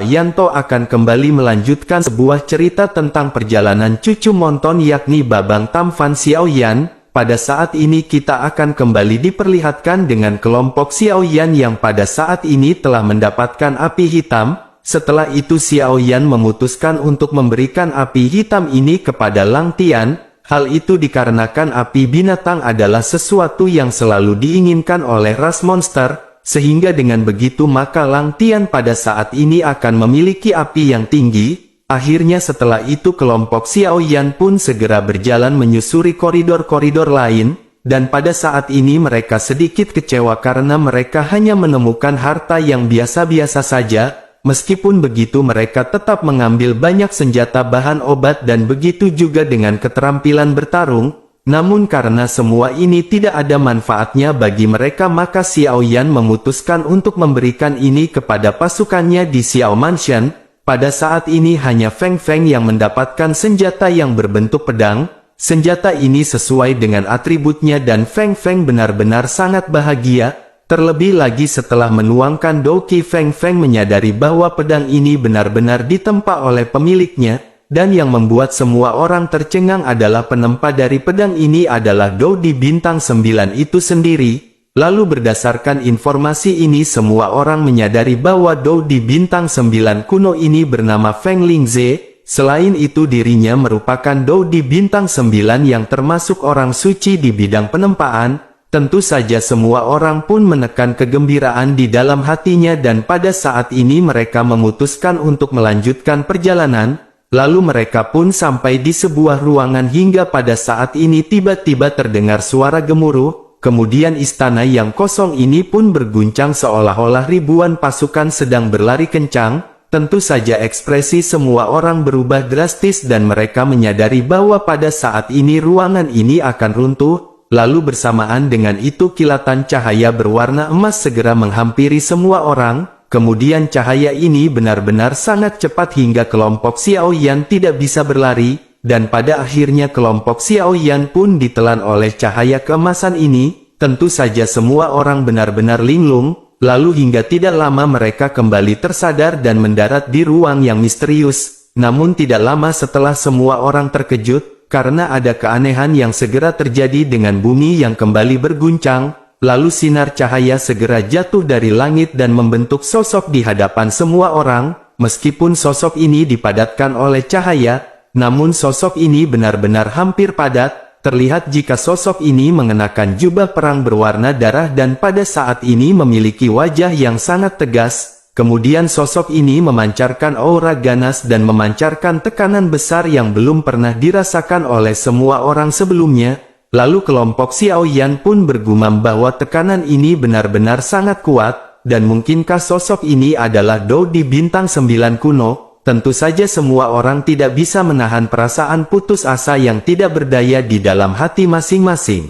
Yanto akan kembali melanjutkan sebuah cerita tentang perjalanan cucu Monton yakni Babang Tamfan Xiaoyan. Pada saat ini kita akan kembali diperlihatkan dengan kelompok Xiaoyan yang pada saat ini telah mendapatkan api hitam. Setelah itu Xiaoyan memutuskan untuk memberikan api hitam ini kepada Lang Tian. Hal itu dikarenakan api binatang adalah sesuatu yang selalu diinginkan oleh ras monster. Sehingga dengan begitu maka Lang Tian pada saat ini akan memiliki api yang tinggi. Akhirnya setelah itu kelompok Xiaoyan pun segera berjalan menyusuri koridor-koridor lain. Dan pada saat ini mereka sedikit kecewa karena mereka hanya menemukan harta yang biasa-biasa saja. Meskipun begitu mereka tetap mengambil banyak senjata bahan obat dan begitu juga dengan keterampilan bertarung. Namun karena semua ini tidak ada manfaatnya bagi mereka maka Xiaoyan memutuskan untuk memberikan ini kepada pasukannya di Xiao Mansion. Pada saat ini hanya Feng Feng yang mendapatkan senjata yang berbentuk pedang. Senjata ini sesuai dengan atributnya dan Feng Feng benar-benar sangat bahagia. Terlebih lagi setelah menuangkan Douqi Feng Feng menyadari bahwa pedang ini benar-benar ditempa oleh pemiliknya. Dan yang membuat semua orang tercengang adalah penempa dari pedang ini adalah Dou di bintang 9 itu sendiri. Lalu berdasarkan informasi ini semua orang menyadari bahwa Dou di bintang 9 kuno ini bernama Feng Lingze. Selain itu dirinya merupakan Dou di bintang 9 yang termasuk orang suci di bidang penempaan. Tentu saja semua orang pun menekan kegembiraan di dalam hatinya dan pada saat ini mereka memutuskan untuk melanjutkan perjalanan. Lalu mereka pun sampai di sebuah ruangan hingga pada saat ini tiba-tiba terdengar suara gemuruh. Kemudian istana yang kosong ini pun berguncang seolah-olah ribuan pasukan sedang berlari kencang. Tentu saja ekspresi semua orang berubah drastis dan mereka menyadari bahwa pada saat ini ruangan ini akan runtuh. Lalu bersamaan dengan itu kilatan cahaya berwarna emas segera menghampiri semua orang. Kemudian cahaya ini benar-benar sangat cepat hingga kelompok Xiaoyan tidak bisa berlari, dan pada akhirnya kelompok Xiaoyan pun ditelan oleh cahaya keemasan ini. Tentu saja semua orang benar-benar linglung, lalu hingga tidak lama mereka kembali tersadar dan mendarat di ruang yang misterius. Namun tidak lama setelah semua orang terkejut, karena ada keanehan yang segera terjadi dengan bumi yang kembali berguncang. Lalu sinar cahaya segera jatuh dari langit dan membentuk sosok di hadapan semua orang. Meskipun sosok ini dipadatkan oleh cahaya, namun sosok ini benar-benar hampir padat. Terlihat jika sosok ini mengenakan jubah perang berwarna darah dan pada saat ini memiliki wajah yang sangat tegas. Kemudian sosok ini memancarkan aura ganas dan memancarkan tekanan besar yang belum pernah dirasakan oleh semua orang sebelumnya. Lalu kelompok Xiaoyan pun bergumam bahwa tekanan ini benar-benar sangat kuat, dan mungkinkah sosok ini adalah Dou di bintang 9 kuno? Tentu saja semua orang tidak bisa menahan perasaan putus asa yang tidak berdaya di dalam hati masing-masing.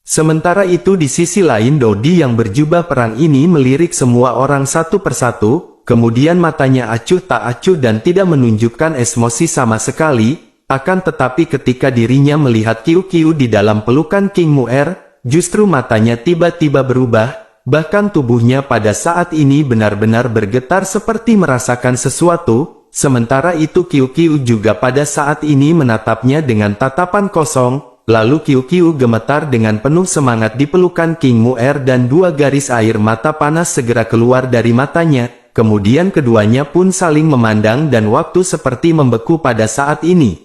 Sementara itu di sisi lain Dodi yang berjubah perang ini melirik semua orang satu persatu, kemudian matanya acuh tak acuh dan tidak menunjukkan emosi sama sekali. Akan tetapi ketika dirinya melihat Qiu Qiu di dalam pelukan King Mu'er, justru matanya tiba-tiba berubah, bahkan tubuhnya pada saat ini benar-benar bergetar seperti merasakan sesuatu. Sementara itu Qiu Qiu juga pada saat ini menatapnya dengan tatapan kosong, lalu Qiu Qiu gemetar dengan penuh semangat di pelukan King Mu'er dan dua garis air mata panas segera keluar dari matanya. Kemudian keduanya pun saling memandang dan waktu seperti membeku pada saat ini.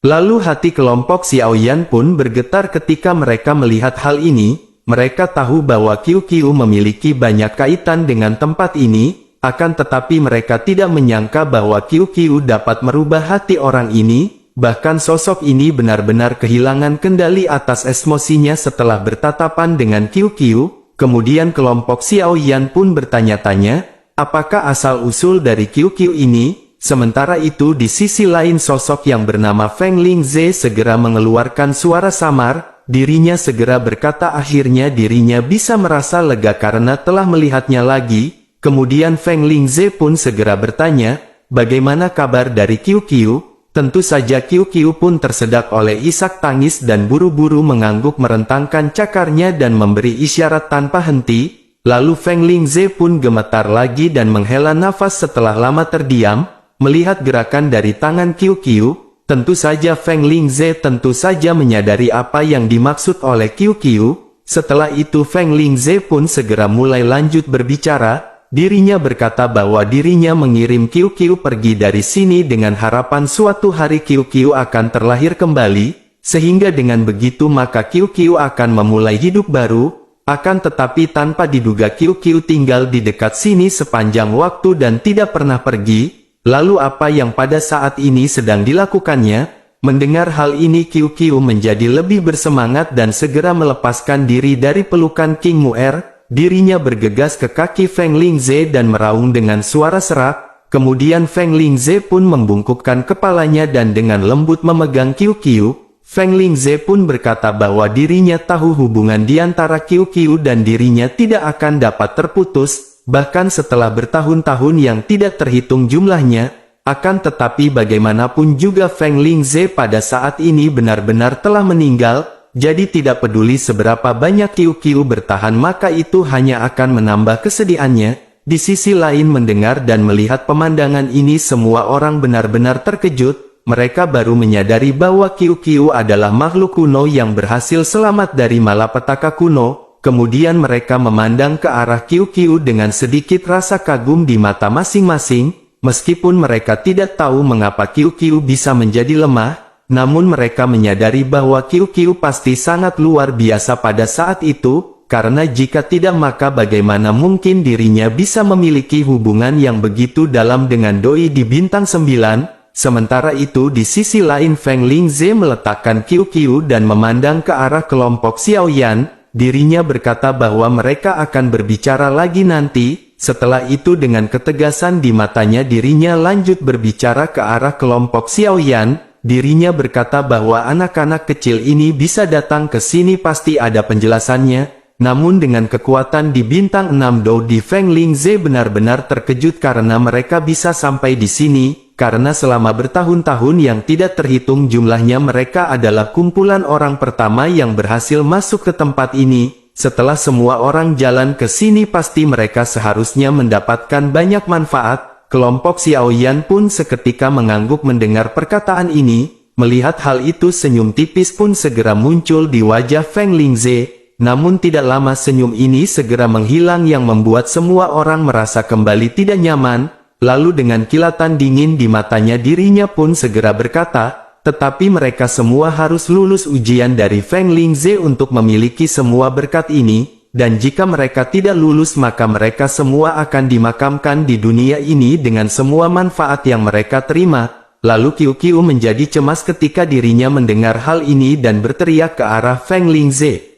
Lalu hati kelompok Xiaoyan pun bergetar ketika mereka melihat hal ini. Mereka tahu bahwa Qiu Qiu memiliki banyak kaitan dengan tempat ini, akan tetapi mereka tidak menyangka bahwa Qiu Qiu dapat merubah hati orang ini. Bahkan sosok ini benar-benar kehilangan kendali atas emosinya setelah bertatapan dengan Qiu Qiu. Kemudian kelompok Xiaoyan pun bertanya-tanya, apakah asal-usul dari Qiu Qiu ini? Sementara itu di sisi lain sosok yang bernama Feng Lingze segera mengeluarkan suara samar, dirinya segera berkata akhirnya dirinya bisa merasa lega karena telah melihatnya lagi. Kemudian Feng Lingze pun segera bertanya, bagaimana kabar dari Qiu Qiu? Tentu saja Qiu Qiu pun tersedak oleh isak tangis dan buru-buru mengangguk merentangkan cakarnya dan memberi isyarat tanpa henti. lalu Feng Lingze pun gemetar lagi dan menghela nafas setelah lama terdiam, melihat gerakan dari tangan Qiu Qiu. Tentu saja Feng Lingze tentu saja menyadari apa yang dimaksud oleh Qiu Qiu. Setelah itu Feng Lingze pun segera mulai lanjut berbicara. Dirinya berkata bahwa dirinya mengirim Qiu Qiu pergi dari sini dengan harapan suatu hari Qiu Qiu akan terlahir kembali, sehingga dengan begitu maka Qiu Qiu akan memulai hidup baru. Akan tetapi tanpa diduga Qiu Qiu tinggal di dekat sini sepanjang waktu dan tidak pernah pergi. Lalu apa yang pada saat ini sedang dilakukannya? Mendengar hal ini Qiu Qiu menjadi lebih bersemangat dan segera melepaskan diri dari pelukan King Mu'er. Dirinya bergegas ke kaki Feng Lingze dan meraung dengan suara serak. Kemudian Feng Lingze pun membungkukkan kepalanya dan dengan lembut memegang Qiu Qiu. Feng Lingze pun berkata bahwa dirinya tahu hubungan di antara Qiu Qiu dan dirinya tidak akan dapat terputus, bahkan setelah bertahun-tahun yang tidak terhitung jumlahnya. Akan tetapi bagaimanapun juga Feng Lingze pada saat ini benar-benar telah meninggal. Jadi tidak peduli seberapa banyak Qiu Qiu bertahan maka itu hanya akan menambah kesedihannya. Di sisi lain mendengar dan melihat pemandangan ini semua orang benar-benar terkejut. Mereka baru menyadari bahwa Qiu Qiu adalah makhluk kuno yang berhasil selamat dari malapetaka kuno. Kemudian mereka memandang ke arah Qiu Qiu dengan sedikit rasa kagum di mata masing-masing. Meskipun mereka tidak tahu mengapa Qiu Qiu bisa menjadi lemah, namun mereka menyadari bahwa Qiu Qiu pasti sangat luar biasa pada saat itu, karena jika tidak maka bagaimana mungkin dirinya bisa memiliki hubungan yang begitu dalam dengan doi di bintang 9. Sementara itu di sisi lain Feng Lingze meletakkan Qiu Qiu dan memandang ke arah kelompok Xiaoyan. Dirinya berkata bahwa mereka akan berbicara lagi nanti. Setelah itu dengan ketegasan di matanya dirinya lanjut berbicara ke arah kelompok Xiaoyan. Dirinya berkata bahwa anak-anak kecil ini bisa datang ke sini pasti ada penjelasannya. Namun dengan kekuatan di bintang 6 Dou di Feng Lingze benar-benar terkejut karena mereka bisa sampai di sini. Karena selama bertahun-tahun yang tidak terhitung jumlahnya mereka adalah kumpulan orang pertama yang berhasil masuk ke tempat ini. Setelah semua orang jalan ke sini pasti mereka seharusnya mendapatkan banyak manfaat. Kelompok Xiaoyan pun seketika mengangguk mendengar perkataan ini. Melihat hal itu senyum tipis pun segera muncul di wajah Feng Lingze. Namun tidak lama senyum ini segera menghilang yang membuat semua orang merasa kembali tidak nyaman. Lalu dengan kilatan dingin di matanya dirinya pun segera berkata, tetapi mereka semua harus lulus ujian dari Feng Lingze untuk memiliki semua berkat ini. Dan jika mereka tidak lulus maka mereka semua akan dimakamkan di dunia ini dengan semua manfaat yang mereka terima. Lalu Qiu Qiu menjadi cemas ketika dirinya mendengar hal ini dan berteriak ke arah Feng Lingze.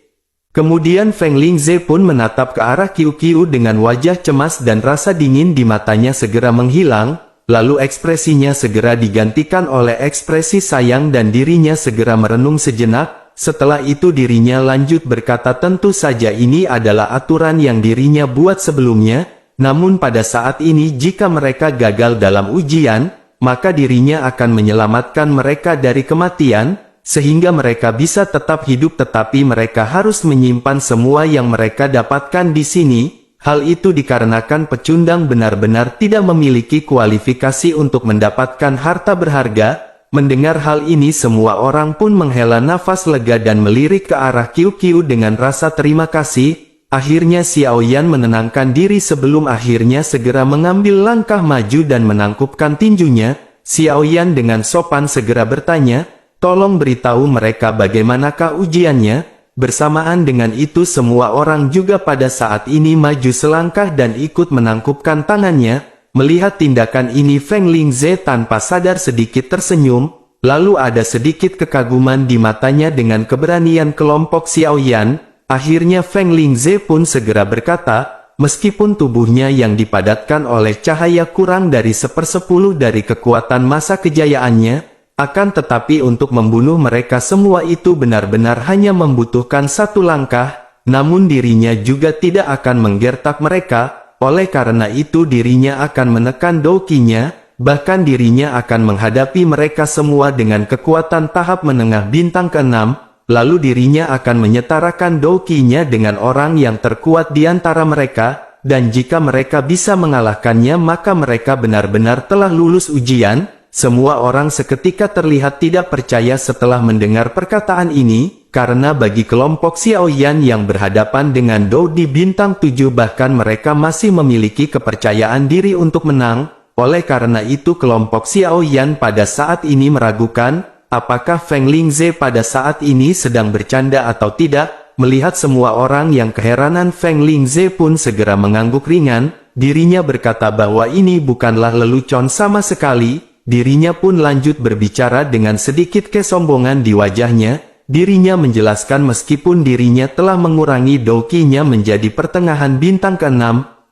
Kemudian Feng Lingze pun menatap ke arah Qiu Qiu dengan wajah cemas dan rasa dingin di matanya segera menghilang. Lalu ekspresinya segera digantikan oleh ekspresi sayang dan dirinya segera merenung sejenak. Setelah itu dirinya lanjut berkata tentu saja ini adalah aturan yang dirinya buat sebelumnya, namun pada saat ini jika mereka gagal dalam ujian, maka dirinya akan menyelamatkan mereka dari kematian, sehingga mereka bisa tetap hidup tetapi mereka harus menyimpan semua yang mereka dapatkan di sini. Hal itu dikarenakan pecundang benar-benar tidak memiliki kualifikasi untuk mendapatkan harta berharga. Mendengar hal ini semua orang pun menghela nafas lega dan melirik ke arah Qiu Qiu dengan rasa terima kasih. Akhirnya Xiaoyan menenangkan diri sebelum akhirnya segera mengambil langkah maju dan menangkupkan tinjunya. Xiaoyan dengan sopan segera bertanya, tolong beritahu mereka bagaimanakah ujiannya. Bersamaan dengan itu semua orang juga pada saat ini maju selangkah dan ikut menangkupkan tangannya. Melihat tindakan ini Feng Lingze tanpa sadar sedikit tersenyum, lalu ada sedikit kekaguman di matanya dengan keberanian kelompok Xiaoyan. Akhirnya Feng Lingze pun segera berkata, meskipun tubuhnya yang dipadatkan oleh cahaya kurang dari 1/10 dari kekuatan masa kejayaannya, akan tetapi untuk membunuh mereka semua itu benar-benar hanya membutuhkan satu langkah, namun dirinya juga tidak akan menggertak mereka. Oleh karena itu dirinya akan menekan Douqinya, bahkan dirinya akan menghadapi mereka semua dengan kekuatan tahap menengah bintang ke-6. lalu dirinya akan menyetarakan Douqinya dengan orang yang terkuat di antara mereka, dan jika mereka bisa mengalahkannya maka mereka benar-benar telah lulus ujian. Semua orang seketika terlihat tidak percaya setelah mendengar perkataan ini, karena bagi kelompok Xiaoyan yang berhadapan dengan Dou di bintang 7 bahkan mereka masih memiliki kepercayaan diri untuk menang. Oleh karena itu kelompok Xiaoyan pada saat ini meragukan, apakah Feng Lingze pada saat ini sedang bercanda atau tidak. Melihat semua orang yang keheranan, Feng Lingze pun segera mengangguk ringan. Dirinya berkata bahwa ini bukanlah lelucon sama sekali. Dirinya pun lanjut berbicara dengan sedikit kesombongan di wajahnya. Dirinya menjelaskan meskipun dirinya telah mengurangi Douqinya menjadi pertengahan bintang ke-6,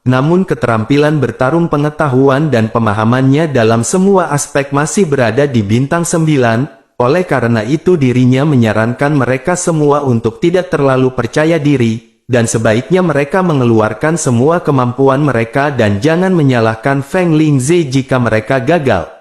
namun keterampilan bertarung, pengetahuan dan pemahamannya dalam semua aspek masih berada di bintang 9. Oleh karena itu dirinya menyarankan mereka semua untuk tidak terlalu percaya diri, dan sebaiknya mereka mengeluarkan semua kemampuan mereka dan jangan menyalahkan Feng Lingze jika mereka gagal.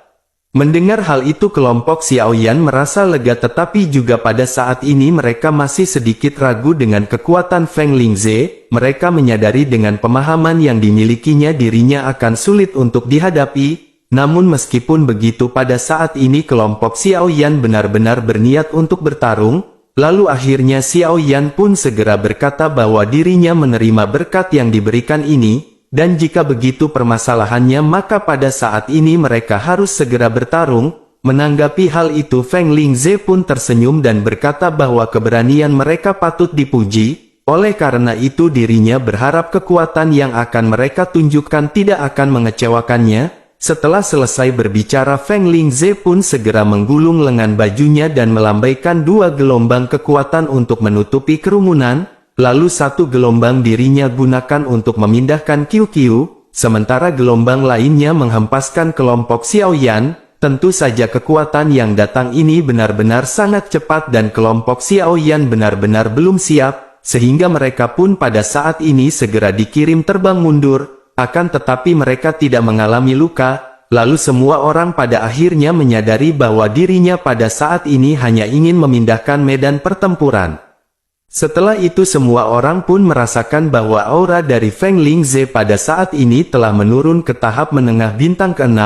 Mendengar hal itu kelompok Xiaoyan merasa lega, tetapi juga pada saat ini mereka masih sedikit ragu dengan kekuatan Feng Lingze. Mereka menyadari dengan pemahaman yang dimilikinya dirinya akan sulit untuk dihadapi. Namun meskipun begitu pada saat ini kelompok Xiaoyan benar-benar berniat untuk bertarung. Lalu akhirnya Xiaoyan pun segera berkata bahwa dirinya menerima berkat yang diberikan ini. Dan jika begitu permasalahannya maka pada saat ini mereka harus segera bertarung. Menanggapi hal itu Feng Lingze pun tersenyum dan berkata bahwa keberanian mereka patut dipuji. Oleh karena itu dirinya berharap kekuatan yang akan mereka tunjukkan tidak akan mengecewakannya. Setelah selesai berbicara Feng Lingze pun segera menggulung lengan bajunya dan melambaikan 2 gelombang kekuatan untuk menutupi kerumunan. Lalu 1 gelombang dirinya gunakan untuk memindahkan QQ, sementara gelombang lainnya menghempaskan kelompok Xiaoyan. Tentu saja kekuatan yang datang ini benar-benar sangat cepat dan kelompok Xiaoyan benar-benar belum siap, sehingga mereka pun pada saat ini segera dikirim terbang mundur. Akan tetapi mereka tidak mengalami luka. Lalu semua orang pada akhirnya menyadari bahwa dirinya pada saat ini hanya ingin memindahkan medan pertempuran. Setelah itu semua orang pun merasakan bahwa aura dari Feng Lingze pada saat ini telah menurun ke tahap menengah bintang ke-6,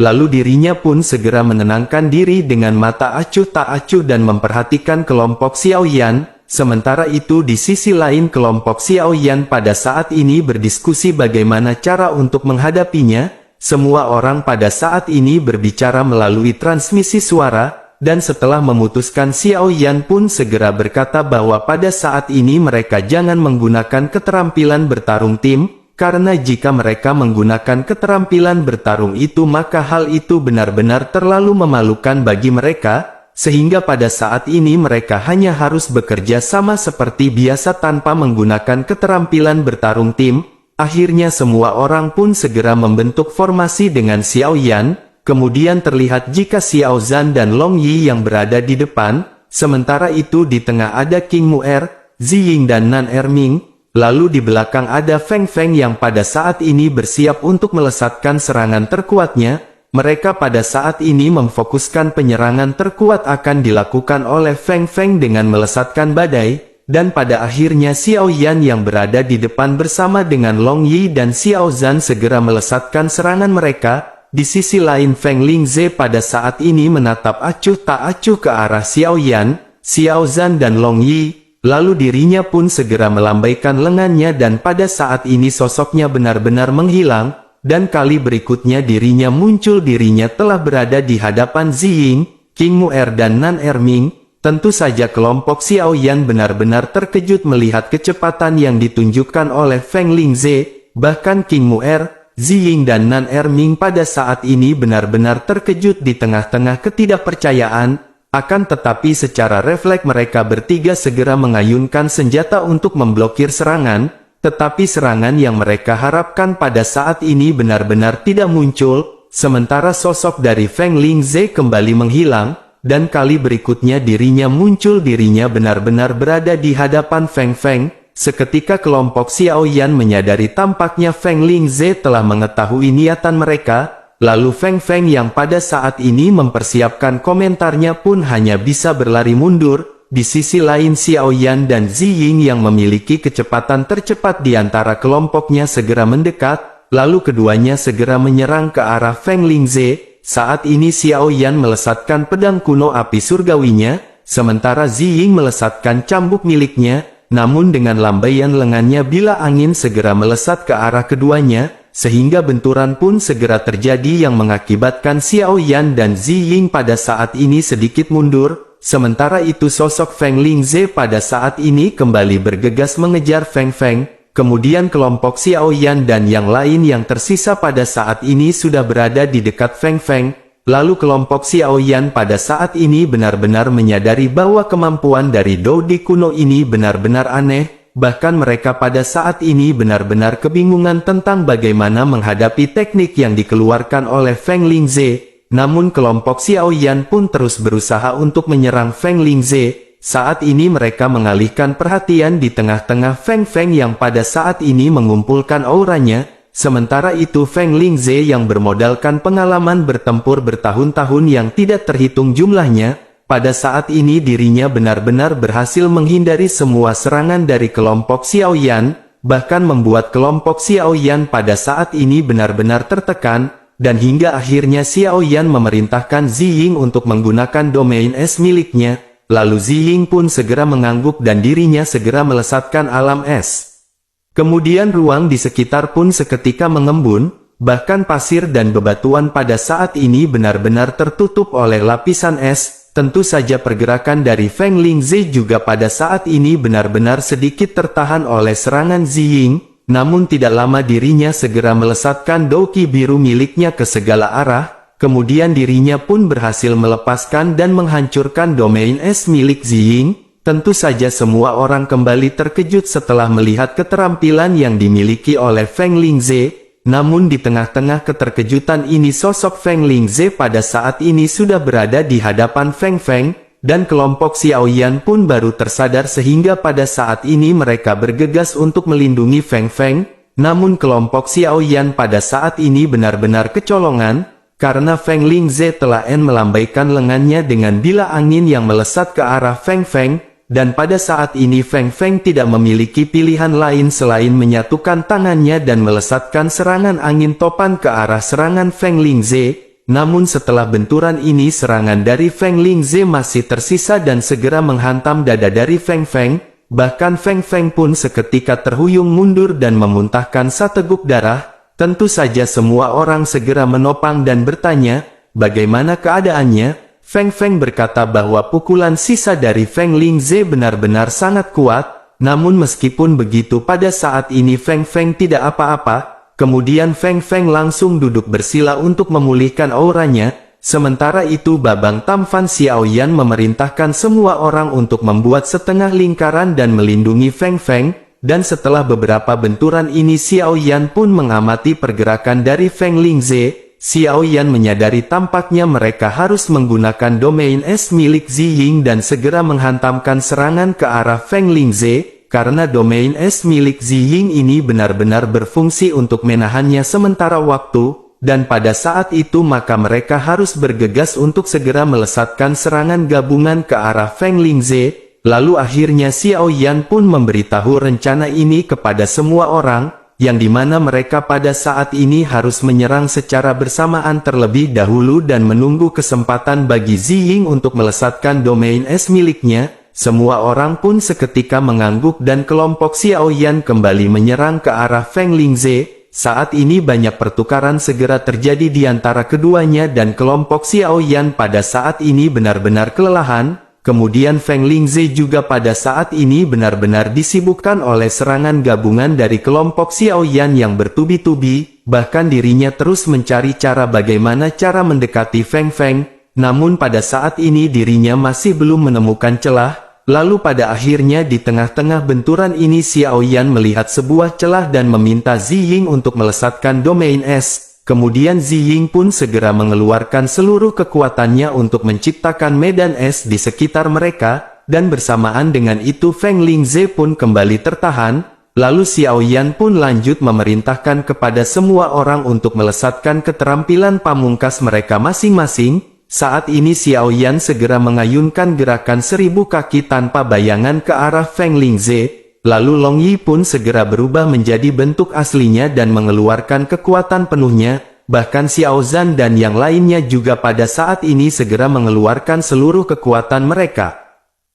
lalu dirinya pun segera menenangkan diri dengan mata acuh tak acuh dan memperhatikan kelompok Xiaoyan. Sementara itu di sisi lain kelompok Xiaoyan pada saat ini berdiskusi bagaimana cara untuk menghadapinya. Semua orang pada saat ini berbicara melalui transmisi suara. Dan setelah memutuskan Xiaoyan pun segera berkata bahwa pada saat ini mereka jangan menggunakan keterampilan bertarung tim, karena jika mereka menggunakan keterampilan bertarung itu maka hal itu benar-benar terlalu memalukan bagi mereka, sehingga pada saat ini mereka hanya harus bekerja sama seperti biasa tanpa menggunakan keterampilan bertarung tim. Akhirnya semua orang pun segera membentuk formasi dengan Xiaoyan. Kemudian terlihat jika Xiao Zhan dan Long Yi yang berada di depan, sementara itu di tengah ada King Mu'er, Ziying dan Nan Erming, lalu di belakang ada Feng Feng yang pada saat ini bersiap untuk melesatkan serangan terkuatnya. Mereka pada saat ini memfokuskan penyerangan terkuat akan dilakukan oleh Feng Feng dengan melesatkan badai, dan pada akhirnya Xiaoyan yang berada di depan bersama dengan Long Yi dan Xiao Zhan segera melesatkan serangan mereka. Di sisi lain Feng Lingze pada saat ini menatap acuh tak acuh ke arah Xiaoyan, Xiao Zhan dan Long Yi, lalu dirinya pun segera melambaikan lengannya dan pada saat ini sosoknya benar-benar menghilang, dan kali berikutnya dirinya muncul. Dirinya telah berada di hadapan Ziying, King Mu'er dan Nan Erming. Tentu saja kelompok Xiaoyan benar-benar terkejut melihat kecepatan yang ditunjukkan oleh Feng Lingze, bahkan King Mu'er, Ziying dan Nan Erming pada saat ini benar-benar terkejut di tengah-tengah ketidakpercayaan. Akan tetapi secara refleks mereka bertiga segera mengayunkan senjata untuk memblokir serangan. Tetapi serangan yang mereka harapkan pada saat ini benar-benar tidak muncul. Sementara sosok dari Feng Lingze kembali menghilang, dan kali berikutnya dirinya muncul. Dirinya benar-benar berada di hadapan Feng Feng. Seketika kelompok Xiaoyan menyadari tampaknya Feng Lingze telah mengetahui niatan mereka, lalu Feng Feng yang pada saat ini mempersiapkan komentarnya pun hanya bisa berlari mundur. di sisi lain Xiao Yan dan Zi Ying yang memiliki kecepatan tercepat di antara kelompoknya segera mendekat, lalu keduanya segera menyerang ke arah Feng Lingze. Saat ini Xiao Yan melesatkan pedang kuno api surgawinya, sementara Zi Ying melesatkan cambuk miliknya, namun dengan lambaian lengannya bila angin segera melesat ke arah keduanya, sehingga benturan pun segera terjadi yang mengakibatkan Xiao Yan dan Zi Ying pada saat ini sedikit mundur. Sementara itu sosok Feng Lingze pada saat ini kembali bergegas mengejar Feng Feng. Kemudian kelompok Xiao Yan dan yang lain yang tersisa pada saat ini sudah berada di dekat Feng Feng. Lalu kelompok Xiao Yan pada saat ini benar-benar menyadari bahwa kemampuan dari Dou Di kuno ini benar-benar aneh. Bahkan mereka pada saat ini benar-benar kebingungan tentang bagaimana menghadapi teknik yang dikeluarkan oleh Feng Lingze. Namun kelompok Xiao Yan pun terus berusaha untuk menyerang Feng Lingze. Saat ini mereka mengalihkan perhatian di tengah-tengah Feng Feng yang pada saat ini mengumpulkan auranya. Sementara itu Feng Lingze yang bermodalkan pengalaman bertempur bertahun-tahun yang tidak terhitung jumlahnya, pada saat ini dirinya benar-benar berhasil menghindari semua serangan dari kelompok Xiao Yan, bahkan membuat kelompok Xiao Yan pada saat ini benar-benar tertekan, dan hingga akhirnya Xiao Yan memerintahkan Zi Ying untuk menggunakan domain es miliknya, lalu Zi Ying pun segera mengangguk dan dirinya segera melesatkan alam es. Kemudian ruang di sekitar pun seketika mengembun, bahkan pasir dan bebatuan pada saat ini benar-benar tertutup oleh lapisan es. Tentu saja pergerakan dari Feng Lingze juga pada saat ini benar-benar sedikit tertahan oleh serangan Zi Ying, namun tidak lama dirinya segera melesatkan douki biru miliknya ke segala arah, kemudian dirinya pun berhasil melepaskan dan menghancurkan domain es milik Zi Ying. Tentu saja semua orang kembali terkejut setelah melihat keterampilan yang dimiliki oleh Feng Lingze. Namun di tengah-tengah keterkejutan ini sosok Feng Lingze pada saat ini sudah berada di hadapan Feng Feng, dan kelompok Xiao Yan pun baru tersadar sehingga pada saat ini mereka bergegas untuk melindungi Feng Feng. Namun kelompok Xiao Yan pada saat ini benar-benar kecolongan, karena Feng Lingze telah melambaikan lengannya dengan bila angin yang melesat ke arah Feng Feng. Dan pada saat ini Feng Feng tidak memiliki pilihan lain selain menyatukan tangannya dan melesatkan serangan angin topan ke arah serangan Feng Lingze. Namun setelah benturan ini serangan dari Feng Lingze masih tersisa dan segera menghantam dada dari Feng Feng. Bahkan Feng Feng pun seketika terhuyung mundur dan memuntahkan seteguk darah. Tentu saja semua orang segera menopang dan bertanya, bagaimana keadaannya? Feng Feng berkata bahwa pukulan sisa dari Feng Lingze benar-benar sangat kuat, namun meskipun begitu pada saat ini Feng Feng tidak apa-apa. Kemudian Feng Feng langsung duduk bersila untuk memulihkan auranya. Sementara itu Babang Tamfan Xiao Yan memerintahkan semua orang untuk membuat setengah lingkaran dan melindungi Feng Feng. Dan setelah beberapa benturan ini Xiao Yan pun mengamati pergerakan dari Feng Lingze. Xiao Yan menyadari tampaknya mereka harus menggunakan domain es milik Zi Ying dan segera menghantamkan serangan ke arah Feng Lingze, karena domain es milik Zi Ying ini benar-benar berfungsi untuk menahannya sementara waktu, dan pada saat itu maka mereka harus bergegas untuk segera melesatkan serangan gabungan ke arah Feng Lingze. Lalu akhirnya Xiao Yan pun memberitahu rencana ini kepada semua orang, yang dimana mereka pada saat ini harus menyerang secara bersamaan terlebih dahulu dan menunggu kesempatan bagi Zi Ying untuk melesatkan domain es miliknya. Semua orang pun seketika mengangguk dan kelompok Xiao Yan kembali menyerang ke arah Feng Lingze. Saat ini banyak pertukaran segera terjadi di antara keduanya dan kelompok Xiao Yan pada saat ini benar-benar kelelahan. Kemudian Feng Lingze juga pada saat ini benar-benar disibukkan oleh serangan gabungan dari kelompok Xiao Yan yang bertubi-tubi, bahkan dirinya terus mencari cara bagaimana cara mendekati Feng Feng, namun pada saat ini dirinya masih belum menemukan celah. Lalu pada akhirnya di tengah-tengah benturan ini Xiao Yan melihat sebuah celah dan meminta Zi Ying untuk melesatkan domain es. Kemudian Zi Ying pun segera mengeluarkan seluruh kekuatannya untuk menciptakan medan es di sekitar mereka, dan bersamaan dengan itu Feng Lingze pun kembali tertahan. Lalu Xiao Yan pun lanjut memerintahkan kepada semua orang untuk melesatkan keterampilan pamungkas mereka masing-masing. saat ini Xiao Yan segera mengayunkan gerakan 1000 kaki tanpa bayangan ke arah Feng Lingze. Lalu Long Yi pun segera berubah menjadi bentuk aslinya dan mengeluarkan kekuatan penuhnya. Bahkan Xiao Zhan dan yang lainnya juga pada saat ini segera mengeluarkan seluruh kekuatan mereka.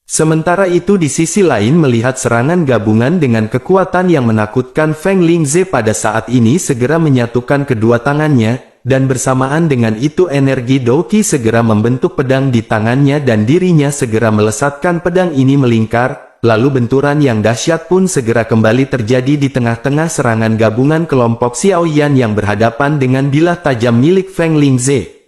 Sementara itu di sisi lain melihat serangan gabungan dengan kekuatan yang menakutkan, Feng Lingze pada saat ini segera menyatukan kedua tangannya, dan bersamaan dengan itu energi Doqi segera membentuk pedang di tangannya dan dirinya segera melesatkan pedang ini melingkar. Lalu benturan yang dahsyat pun segera kembali terjadi di tengah-tengah serangan gabungan kelompok Xiao Yan yang berhadapan dengan bilah tajam milik Feng Lingze.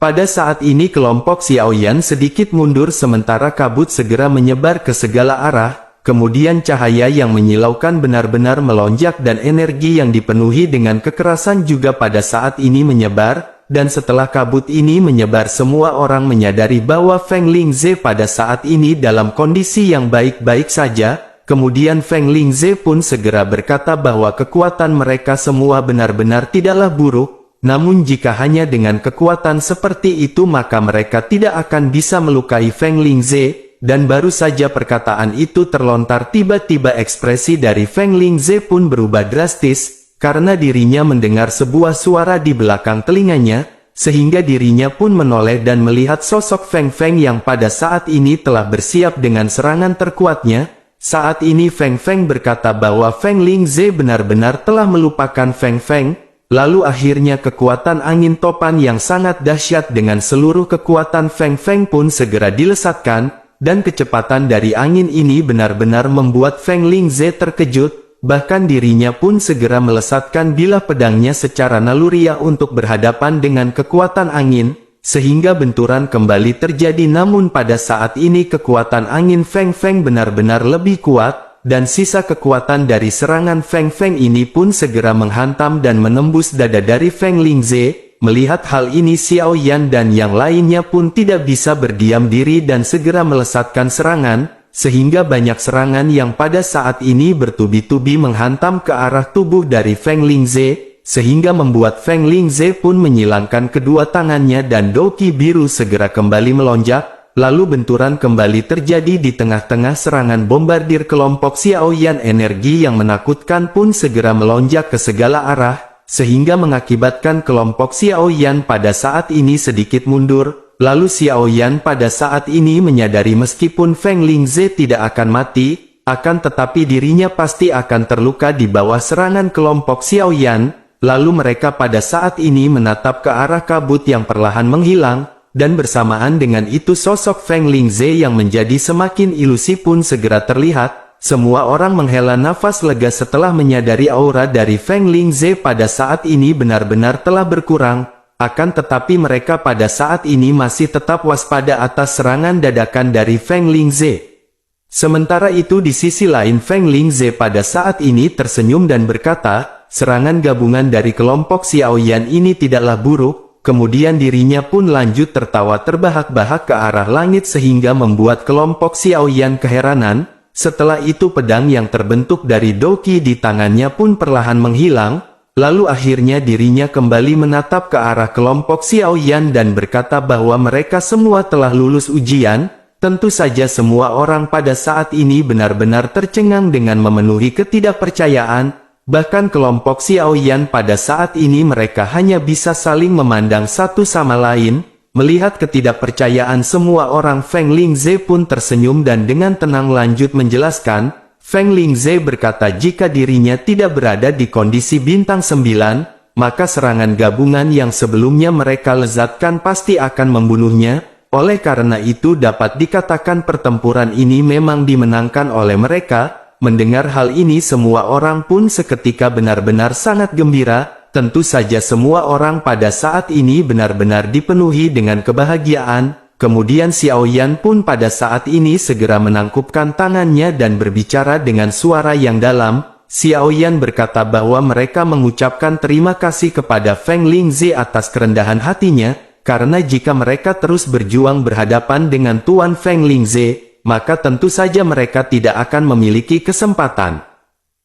Pada saat ini kelompok Xiao Yan sedikit mundur sementara kabut segera menyebar ke segala arah, kemudian cahaya yang menyilaukan benar-benar melonjak dan energi yang dipenuhi dengan kekerasan juga pada saat ini menyebar. Dan setelah kabut ini menyebar, semua orang menyadari bahwa Feng Lingze pada saat ini dalam kondisi yang baik-baik saja. Kemudian Feng Lingze pun segera berkata bahwa kekuatan mereka semua benar-benar tidaklah buruk. Namun jika hanya dengan kekuatan seperti itu maka mereka tidak akan bisa melukai Feng Lingze. Dan baru saja perkataan itu terlontar tiba-tiba ekspresi dari Feng Lingze pun berubah drastis. Karena dirinya mendengar sebuah suara di belakang telinganya, sehingga dirinya pun menoleh dan melihat sosok Feng Feng yang pada saat ini telah bersiap dengan serangan terkuatnya. Saat ini Feng Feng berkata bahwa Feng Lingze benar-benar telah melupakan Feng Feng, lalu akhirnya kekuatan angin topan yang sangat dahsyat dengan seluruh kekuatan Feng Feng pun segera dilesatkan, dan kecepatan dari angin ini benar-benar membuat Feng Lingze terkejut. Bahkan dirinya pun segera melesatkan bilah pedangnya secara naluriah untuk berhadapan dengan kekuatan angin, sehingga benturan kembali terjadi. Namun pada saat ini kekuatan angin Feng Feng benar-benar lebih kuat, dan sisa kekuatan dari serangan Feng Feng ini pun segera menghantam dan menembus dada dari Feng Lingze. Melihat hal ini Xiao Yan dan yang lainnya pun tidak bisa berdiam diri dan segera melesatkan serangan. Sehingga banyak serangan yang pada saat ini bertubi-tubi menghantam ke arah tubuh dari Feng Lingze, sehingga membuat Feng Lingze pun menyilangkan kedua tangannya dan Doqi biru segera kembali melonjak, lalu benturan kembali terjadi di tengah-tengah serangan bombardir kelompok Xiao Yan. Energi yang menakutkan pun segera melonjak ke segala arah, sehingga mengakibatkan kelompok Xiao Yan pada saat ini sedikit mundur. Lalu Xiao Yan pada saat ini menyadari meskipun Feng Lingze tidak akan mati, akan tetapi dirinya pasti akan terluka di bawah serangan kelompok Xiao Yan. Lalu mereka pada saat ini menatap ke arah kabut yang perlahan menghilang, dan bersamaan dengan itu sosok Feng Lingze yang menjadi semakin ilusi pun segera terlihat. Semua orang menghela nafas lega setelah menyadari aura dari Feng Lingze pada saat ini benar-benar telah berkurang. Akan tetapi mereka pada saat ini masih tetap waspada atas serangan dadakan dari Feng Lingze. Sementara itu di sisi lain Feng Lingze pada saat ini tersenyum dan berkata, serangan gabungan dari kelompok Xiao Yan ini tidaklah buruk. Kemudian dirinya pun lanjut tertawa terbahak-bahak ke arah langit sehingga membuat kelompok Xiao Yan keheranan. Setelah itu pedang yang terbentuk dari Doqi di tangannya pun perlahan menghilang. Lalu akhirnya dirinya kembali menatap ke arah kelompok Xiao Yan dan berkata bahwa mereka semua telah lulus ujian. Tentu saja semua orang pada saat ini benar-benar tercengang dengan memenuhi ketidakpercayaan. Bahkan kelompok Xiao Yan pada saat ini mereka hanya bisa saling memandang satu sama lain. Melihat ketidakpercayaan semua orang, Feng Lingze pun tersenyum dan dengan tenang lanjut menjelaskan. Feng Lingze berkata jika dirinya tidak berada di kondisi bintang 9, maka serangan gabungan yang sebelumnya mereka lezatkan pasti akan membunuhnya. Oleh karena itu dapat dikatakan pertempuran ini memang dimenangkan oleh mereka. Mendengar hal ini semua orang pun seketika benar-benar sangat gembira. Tentu saja semua orang pada saat ini benar-benar dipenuhi dengan kebahagiaan. Kemudian Xiao Yan pun pada saat ini segera menangkupkan tangannya dan berbicara dengan suara yang dalam. Xiao Yan berkata bahwa mereka mengucapkan terima kasih kepada Feng Lingze atas kerendahan hatinya, karena jika mereka terus berjuang berhadapan dengan Tuan Feng Lingze, maka tentu saja mereka tidak akan memiliki kesempatan.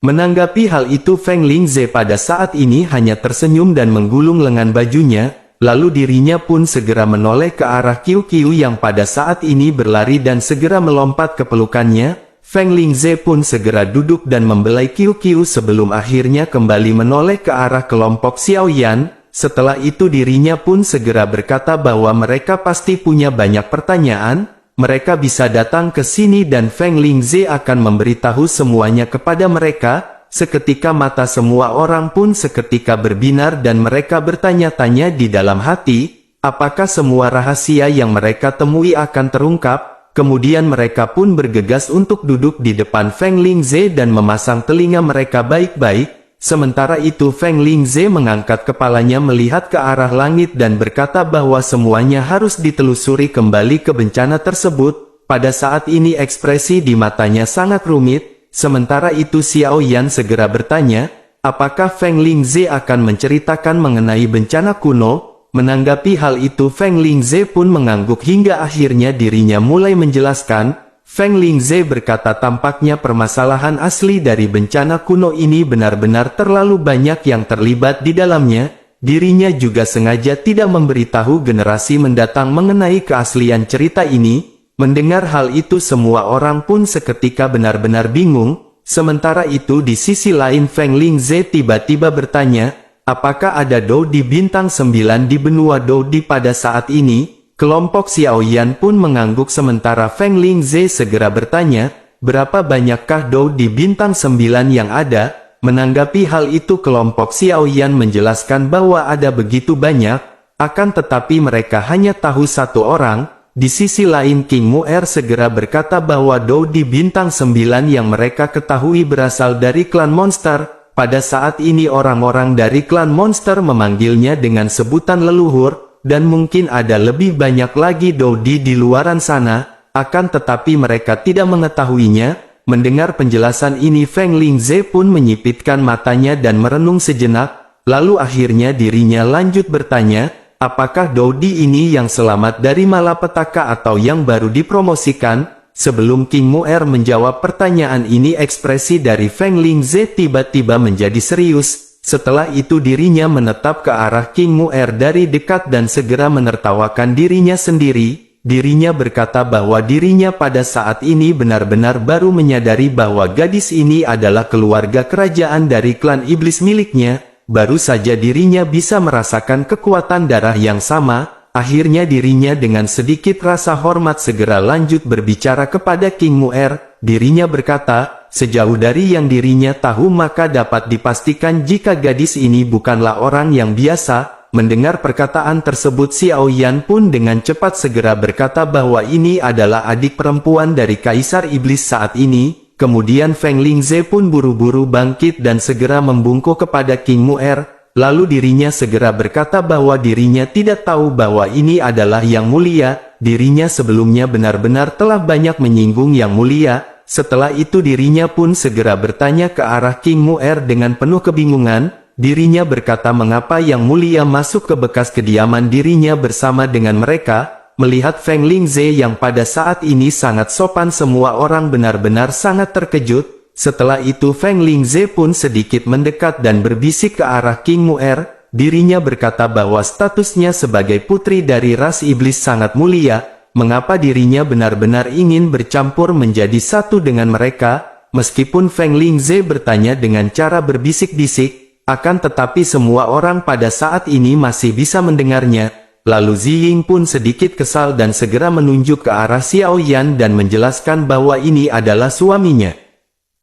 Menanggapi hal itu Feng Lingze pada saat ini hanya tersenyum dan menggulung lengan bajunya. lalu dirinya pun segera menoleh ke arah Qiu Qiu yang pada saat ini berlari dan segera melompat ke pelukannya. Feng Lingze pun segera duduk dan membelai Qiu Qiu sebelum akhirnya kembali menoleh ke arah kelompok Xiao Yan. Setelah itu dirinya pun segera berkata bahwa mereka pasti punya banyak pertanyaan. Mereka bisa datang ke sini dan Feng Lingze akan memberitahu semuanya kepada mereka. Seketika mata semua orang pun seketika berbinar dan mereka bertanya-tanya di dalam hati, apakah semua rahasia yang mereka temui akan terungkap? Kemudian mereka pun bergegas untuk duduk di depan Feng Lingze dan memasang telinga mereka baik-baik. Sementara itu Feng Lingze mengangkat kepalanya melihat ke arah langit dan berkata bahwa semuanya harus ditelusuri kembali ke bencana tersebut. Pada saat ini ekspresi di matanya sangat rumit. Sementara itu Xiao Yan segera bertanya, apakah Feng Lingze akan menceritakan mengenai bencana kuno? Menanggapi hal itu Feng Lingze pun mengangguk hingga akhirnya dirinya mulai menjelaskan. Feng Lingze berkata tampaknya permasalahan asli dari bencana kuno ini benar-benar terlalu banyak yang terlibat di dalamnya. Dirinya juga sengaja tidak memberitahu generasi mendatang mengenai keaslian cerita ini. Mendengar hal itu semua orang pun seketika benar-benar bingung. Sementara itu di sisi lain Feng Lingze tiba-tiba bertanya, apakah ada Dou di bintang 9 di benua Dou di pada saat ini? Kelompok Xiao Yan pun mengangguk sementara Feng Lingze segera bertanya, berapa banyakkah Dou di bintang 9 yang ada? Menanggapi hal itu kelompok Xiao Yan menjelaskan bahwa ada begitu banyak, akan tetapi mereka hanya tahu satu orang. Di sisi lain King Mu'er segera berkata bahwa Dou di bintang 9 yang mereka ketahui berasal dari klan monster. Pada saat ini orang-orang dari klan monster memanggilnya dengan sebutan leluhur, dan mungkin ada lebih banyak lagi Dou di luaran sana, akan tetapi mereka tidak mengetahuinya. Mendengar penjelasan ini Feng Lingze pun menyipitkan matanya dan merenung sejenak, lalu akhirnya dirinya lanjut bertanya, apakah Dou di ini yang selamat dari malapetaka atau yang baru dipromosikan? Sebelum King Mu'er menjawab pertanyaan ini ekspresi dari Feng Lingze tiba-tiba menjadi serius. Setelah itu dirinya menetap ke arah King Mu'er dari dekat dan segera menertawakan dirinya sendiri. Dirinya berkata bahwa dirinya pada saat ini benar-benar baru menyadari bahwa gadis ini adalah keluarga kerajaan dari klan iblis miliknya. Baru saja dirinya bisa merasakan kekuatan darah yang sama. Akhirnya dirinya dengan sedikit rasa hormat segera lanjut berbicara kepada King Mu'er. Dirinya berkata, sejauh dari yang dirinya tahu maka dapat dipastikan jika gadis ini bukanlah orang yang biasa. Mendengar perkataan tersebut Xiao Yan pun dengan cepat segera berkata bahwa ini adalah adik perempuan dari Kaisar Iblis saat ini. Kemudian Feng Lingze pun buru-buru bangkit dan segera membungkuk kepada King Mu'er. Lalu dirinya segera berkata bahwa dirinya tidak tahu bahwa ini adalah Yang Mulia. Dirinya sebelumnya benar-benar telah banyak menyinggung Yang Mulia. Setelah itu dirinya pun segera bertanya ke arah King Mu'er dengan penuh kebingungan. Dirinya berkata mengapa Yang Mulia masuk ke bekas kediaman dirinya bersama dengan mereka. Melihat Feng Lingze yang pada saat ini sangat sopan semua orang benar-benar sangat terkejut. Setelah itu Feng Lingze pun sedikit mendekat dan berbisik ke arah King Mu'er. Dirinya berkata bahwa statusnya sebagai putri dari ras iblis sangat mulia. Mengapa dirinya benar-benar ingin bercampur menjadi satu dengan mereka. Meskipun Feng Lingze bertanya dengan cara berbisik-bisik, akan tetapi semua orang pada saat ini masih bisa mendengarnya. Lalu Ziying pun sedikit kesal dan segera menunjuk ke arah Xiao Yan dan menjelaskan bahwa ini adalah suaminya.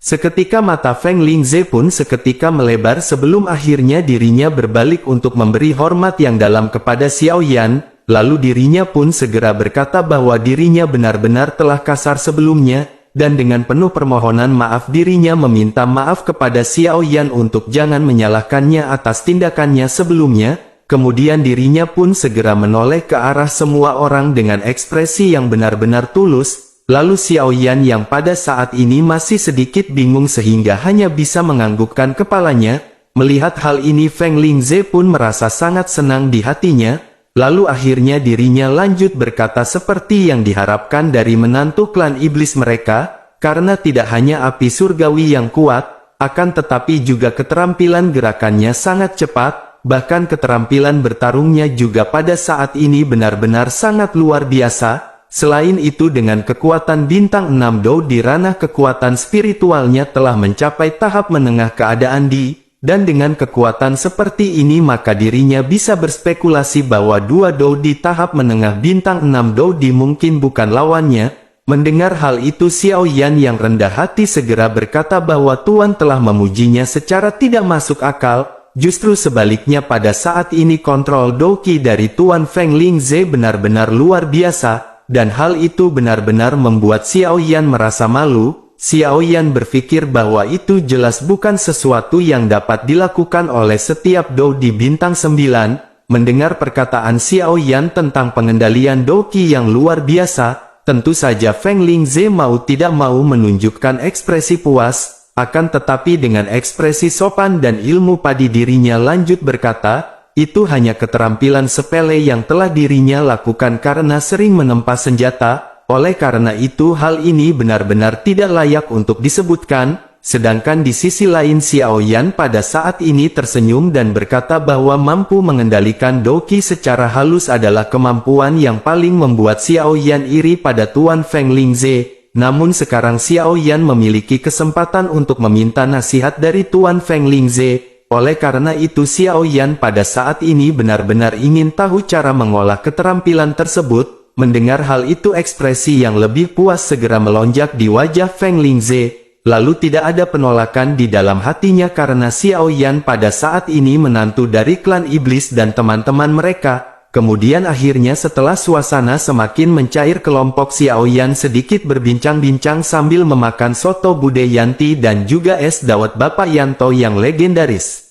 Seketika mata Feng Lingze pun seketika melebar sebelum akhirnya dirinya berbalik untuk memberi hormat yang dalam kepada Xiao Yan. Lalu dirinya pun segera berkata bahwa dirinya benar-benar telah kasar sebelumnya. Dan dengan penuh permohonan maaf dirinya meminta maaf kepada Xiao Yan untuk jangan menyalahkannya atas tindakannya sebelumnya. Kemudian dirinya pun segera menoleh ke arah semua orang dengan ekspresi yang benar-benar tulus. Lalu Xiao Yan yang pada saat ini masih sedikit bingung sehingga hanya bisa menganggukkan kepalanya. Melihat hal ini Feng Lingze pun merasa sangat senang di hatinya. Lalu akhirnya dirinya lanjut berkata seperti yang diharapkan dari menantu klan iblis mereka. Karena tidak hanya api surgawi yang kuat, akan tetapi juga keterampilan gerakannya sangat cepat. bahkan keterampilan bertarungnya juga pada saat ini benar-benar sangat luar biasa. Selain itu dengan kekuatan bintang 6 Dou di ranah kekuatan spiritualnya telah mencapai tahap menengah keadaan dan dengan kekuatan seperti ini maka dirinya bisa berspekulasi bahwa 2 Dou di tahap menengah bintang 6 Dou mungkin bukan lawannya. Mendengar hal itu Xiao Yan yang rendah hati segera berkata bahwa Tuan telah memujinya secara tidak masuk akal. Justru sebaliknya pada saat ini kontrol Dou Qi dari Tuan Feng Lingze benar-benar luar biasa. Dan hal itu benar-benar membuat Xiao Yan merasa malu. Xiao Yan berpikir bahwa itu jelas bukan sesuatu yang dapat dilakukan oleh setiap Dou di bintang 9. Mendengar perkataan Xiao Yan tentang pengendalian Dou Qi yang luar biasa, tentu saja Feng Lingze mau tidak mau menunjukkan ekspresi puas. Akan tetapi dengan ekspresi sopan dan ilmu padi dirinya lanjut berkata, itu hanya keterampilan sepele yang telah dirinya lakukan karena sering menempa senjata, oleh karena itu hal ini benar-benar tidak layak untuk disebutkan. Sedangkan di sisi lain Xiao Yan pada saat ini tersenyum dan berkata bahwa mampu mengendalikan Dou Qi secara halus adalah kemampuan yang paling membuat Xiao Yan iri pada Tuan Feng Lingze. Namun sekarang Xiao Yan memiliki kesempatan untuk meminta nasihat dari Tuan Feng Lingze. Oleh karena itu Xiao Yan pada saat ini benar-benar ingin tahu cara mengolah keterampilan tersebut. Mendengar hal itu ekspresi yang lebih puas segera melonjak di wajah Feng Lingze. Lalu tidak ada penolakan di dalam hatinya karena Xiao Yan pada saat ini menantu dari klan iblis dan teman-teman mereka. Kemudian akhirnya setelah suasana semakin mencair kelompok Xiao Yan sedikit berbincang-bincang sambil memakan soto Bude Yanti dan juga es dawet Bapak Yanto yang legendaris.